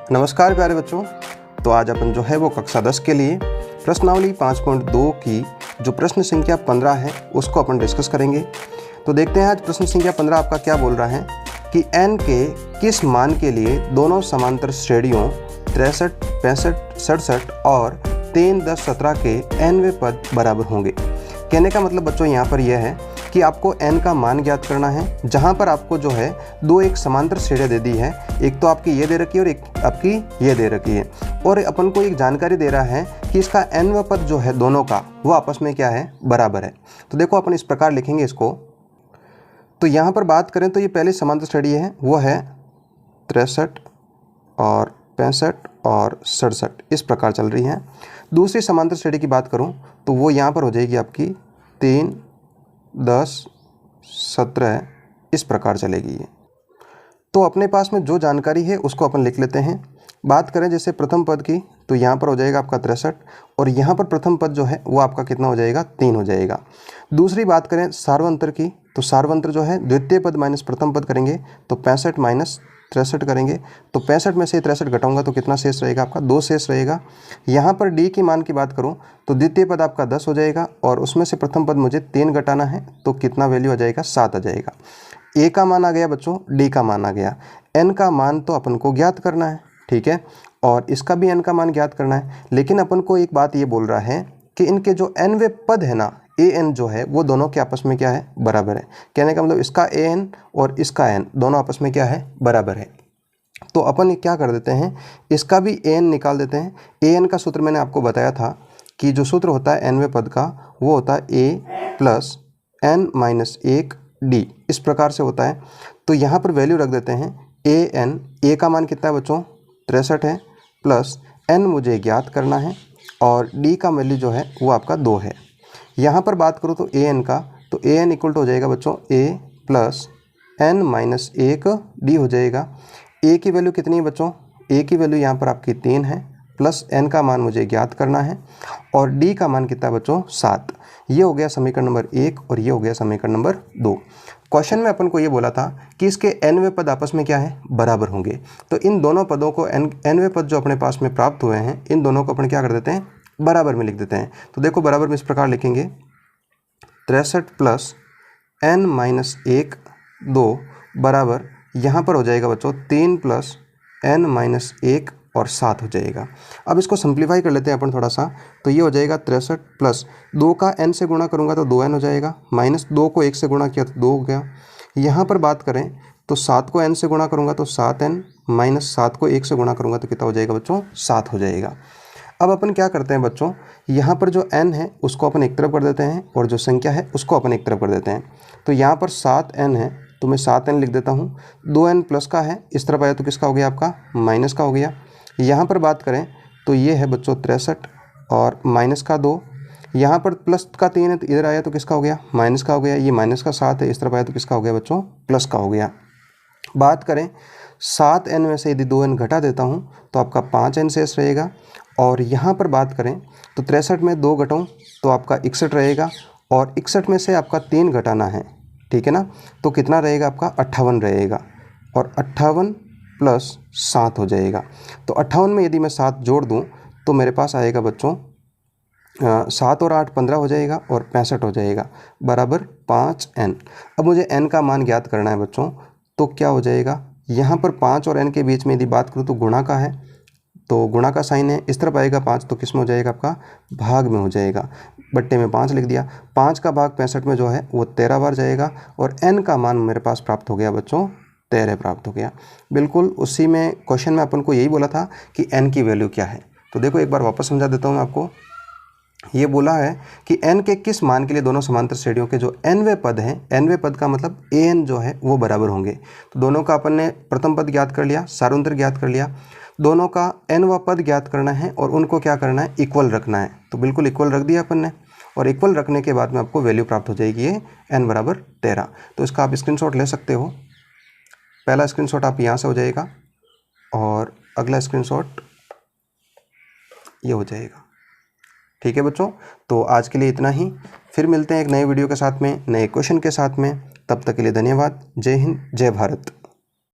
नमस्कार प्यारे बच्चों। तो आज अपन जो है वो कक्षा 10 के लिए प्रश्नावली 5.2 की जो प्रश्न संख्या 15 है उसको अपन डिस्कस करेंगे। तो देखते हैं आज प्रश्न संख्या 15 आपका क्या बोल रहा है कि n के किस मान के लिए दोनों समांतर श्रेणियों 63, 65, 67 और 3, 10, 17 के nवें पद बराबर होंगे। कहने का मतलब बच्चों यहाँ पर यह है कि आपको n का मान ज्ञात करना है, जहाँ पर आपको जो है दो एक समांतर श्रेणियाँ दे दी है, एक तो आपकी ये दे रखी है और एक आपकी ये दे रखी है, और अपन को एक जानकारी दे रहा है कि इसका nवां पद जो है दोनों का वो आपस में क्या है, बराबर है। तो देखो अपन इस प्रकार लिखेंगे इसको। तो यहाँ पर बात करें तो ये पहले समांतर श्रेणी है वो है 63 और 65 और 67 इस प्रकार चल रही है। दूसरी समांतर श्रेणी की बात करूँ तो वो यहाँ पर हो जाएगी आपकी 3, 10, 17 इस प्रकार चलेगी ये। तो अपने पास में जो जानकारी है उसको अपन लिख लेते हैं। बात करें जैसे प्रथम पद की तो यहाँ पर हो जाएगा आपका 63 और यहाँ पर प्रथम पद जो है वो आपका कितना हो जाएगा, 3 हो जाएगा। दूसरी बात करें सार्वंतर की तो सार्वंतर जो है द्वितीय पद माइनस प्रथम पद करेंगे तो 65 माइनस 63 करेंगे। तो 65 में से 63 घटाऊंगा तो कितना शेष रहेगा आपका, 2 शेष रहेगा। यहाँ पर डी की मान की बात करूँ तो द्वितीय पद आपका 10 हो जाएगा और उसमें से प्रथम पद मुझे 3 घटाना है तो कितना वैल्यू आ जाएगा, 7 आ जाएगा। ए का मान आ गया बच्चों, डी का मान आ गया। एन का मान तो अपन को ज्ञात करना है, ठीक है, और इसका भी एन का मान ज्ञात करना है। लेकिन अपन को एक बात ये बोल रहा है कि इनके जो एनवें पद है ना, ए एन जो है वो दोनों के आपस में क्या है, बराबर है। कहने का मतलब इसका ए एन और इसका एन दोनों आपस में क्या है, बराबर है। तो अपन क्या कर देते हैं, इसका भी ए एन निकाल देते हैं। ए एन का सूत्र मैंने आपको बताया था कि जो सूत्र होता है एनवें पद का वो होता है ए प्लस एन माइनस 1 डी, इस प्रकार से होता है। तो यहाँ पर वैल्यू रख देते हैं ए एन। ए का मान कितना है बच्चों, 63 है, प्लस एन मुझे ज्ञात करना है और डी का वैल्यू जो है वो आपका 2 है। यहाँ पर बात करूँ तो ए एन का, तो ए एन इक्वल टू हो जाएगा बच्चों ए प्लस एन माइनस 1 डी हो जाएगा। ए की वैल्यू कितनी है बच्चों, ए की वैल्यू यहाँ पर आपकी 3 है, प्लस एन का मान मुझे ज्ञात करना है और डी का मान कितना बच्चों, 7। ये हो गया समीकरण नंबर 1 और ये हो गया समीकरण नंबर 2। क्वेश्चन में अपन को ये बोला था कि इसके एनवें पद आपस में क्या है, बराबर होंगे। तो इन दोनों पदों को एनवें पद जो अपने पास में प्राप्त हुए हैं इन दोनों को अपन क्या कर देते हैं, बराबर में लिख देते हैं। तो देखो बराबर में इस प्रकार लिखेंगे 63 प्लस एन माइनस 1 2 बराबर यहाँ पर हो जाएगा बच्चों 3 प्लस एन माइनस 1 और 7 हो जाएगा। अब इसको सिंप्लीफाई कर लेते हैं अपन थोड़ा सा। तो ये हो जाएगा 63 प्लस 2 का n से गुणा करूँगा तो 2n हो जाएगा, माइनस 2 को 1 से गुणा किया तो 2 हो गया। यहाँ पर बात करें तो 7 को n से गुणा करूँगा तो 7n, माइनस 7 को 1 से गुणा करूँगा तो कितना हो जाएगा बच्चों, 7 हो जाएगा। अब अपन क्या करते हैं बच्चों, यहाँ पर जो n है उसको अपन एक तरफ कर देते हैं और जो संख्या है उसको अपन एक तरफ कर देते हैं। तो यहाँ पर 7n है तो मैं 7n लिख देता हूँ। 2n प्लस का है, इस तरफ आया तो किसका हो गया आपका, माइनस का हो गया। यहाँ पर बात करें तो ये है बच्चों 63 और माइनस का 2, यहाँ पर प्लस का 3 है तो इधर आया तो किसका हो गया, माइनस का हो गया। ये माइनस का 7 है, इस तरफ आया तो किसका हो गया बच्चों, प्लस का हो गया। बात करें 7n में से यदि 2n घटा देता हूँ तो आपका 5n शेष रहेगा। और यहाँ पर बात करें तो 63 में 2 घटाऊँ तो आपका 61 रहेगा और 61 में से आपका 3 घटाना है, ठीक है ना, तो कितना रहेगा आपका, 58 रहेगा और 58 प्लस 7 हो जाएगा। तो 58 में यदि मैं 7 जोड़ दूं तो मेरे पास आएगा बच्चों 7 और 8 15 हो जाएगा और 65 हो जाएगा बराबर 5n। अब मुझे n का मान ज्ञात करना है बच्चों, तो क्या हो जाएगा, यहाँ पर 5 और n के बीच में यदि बात करूँ तो गुणा का है तो गुणा का साइन है, इस तरफ आएगा 5 तो किस में हो जाएगा आपका, भाग में हो जाएगा। बट्टे में 5 लिख दिया, 5 का भाग 65 में जो है वो 13 बार जाएगा और n का मान मेरे पास प्राप्त हो गया बच्चों, 13 प्राप्त हो गया। बिल्कुल उसी में क्वेश्चन में अपन को यही बोला था कि n की वैल्यू क्या है। तो देखो एक बार वापस समझा देता हूँ आपको। ये बोला है कि n के किस मान के लिए दोनों समांतर श्रेणियों के जो nवें पद हैं, nवें पद का मतलब an जो है वो बराबर होंगे। तो दोनों का अपन ने प्रथम पद ज्ञात कर लिया, सार्वंतर ज्ञात कर लिया, दोनों का nवां पद ज्ञात करना है और उनको क्या करना है, इक्वल रखना है। तो बिल्कुल इक्वल रख दिया अपन ने और इक्वल रखने के बाद में आपको वैल्यू प्राप्त हो जाएगी ये n बराबर 13। तो इसका आप स्क्रीनशॉट ले सकते हो। पहला स्क्रीनशॉट आप यहाँ से हो जाएगा और अगला स्क्रीनशॉट ये हो जाएगा, ठीक है बच्चों। तो आज के लिए इतना ही, फिर मिलते हैं एक नए वीडियो के साथ में, नए क्वेश्चन के साथ में। तब तक के लिए धन्यवाद। जय हिंद, जय भारत।